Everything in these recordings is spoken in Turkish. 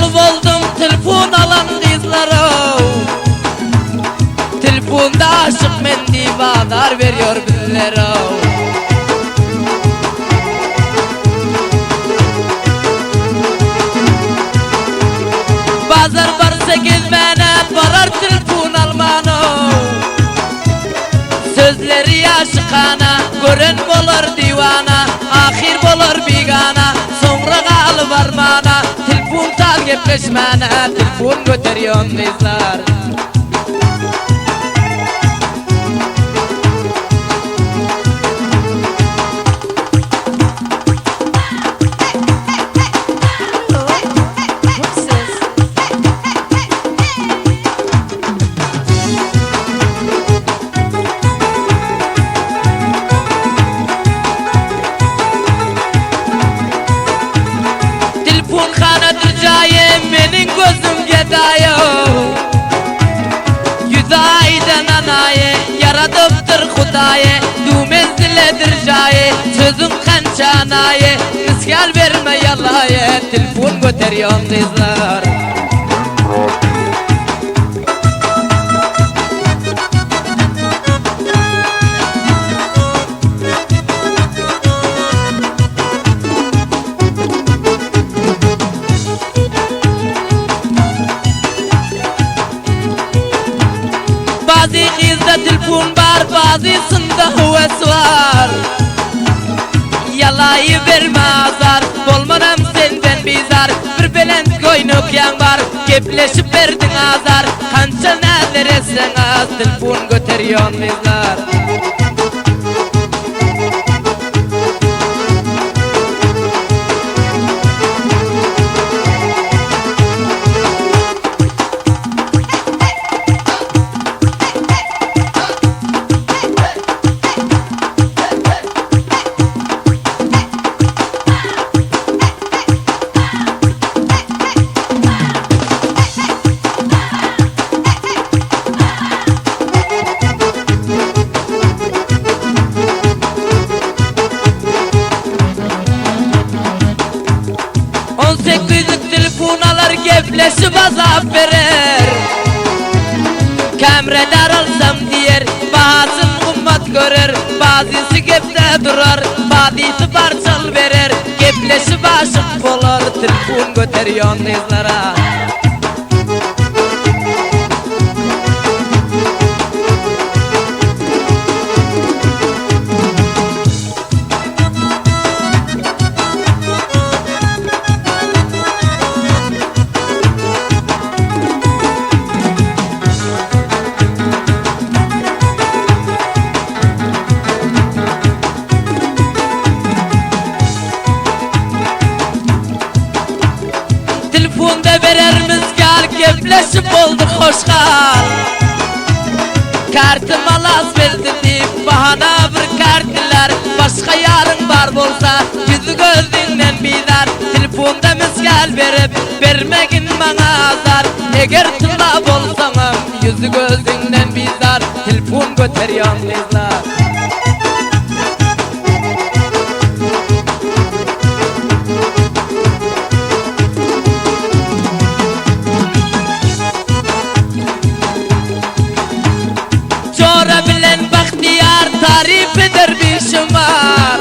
Aşık oldum telefon alan kızlara. Telefonda aşık men divadar veriyor bizlere. Bazar varsa gezmene varar telefon almana. Sözleri aşıkana, gören bolar divana, ahir bolar bigana, sonra gal varmana. Telefon takipleşmene, telefon göteriyor kızlar. Menin gözüm gedayo, yüz aydan anaye, yaradıptır Hudaye, du menziledir jaye, sözün kançanaye, miskal verme yalaye, telefon göteriyor kızlar. Bazı kızda telefon var, bazısında hüves var. Yalayı verme azar, bolmanam senden bizar. Bir belent koynuk yan var, gepleşip verdin azar. Kança neler etsen az, telefon göteriyor kızlar. Gepleşip azap verir, kemredar alsam diyer, bazın ummat görür. Bazısı gepte durar, bazısı parçal verir. Gepleşip aşık bolar, telefon göteriyor kızlara. Telefonda vererimiz gal, gepleşip olduk hoşgal. Kartım alas verdi deyip bahana bir kartlar. Başka yarın var bolsa yüzü gözünden bizar. Telefonda misgal verip vermegin bana azar. Eğer tıla bolsanım yüzü gözünden bizar. Telefon göteriyor kızlar. Tarif eder bir şımar,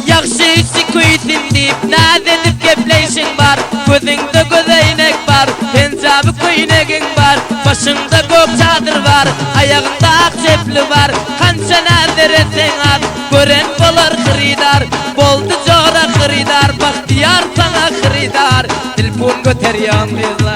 yakşı işi kuyutim deyip naz edip gepleşin var. Gözünde gözeynek var, pencabı kuyunegin var. Başında gök çadır var, ayağında ak cepli var. Kança nazer etsen az, gören bolar hıridar. Boldu jora hıridar, bahtiyar sana hıridar. Telefon göteriyor kızlar.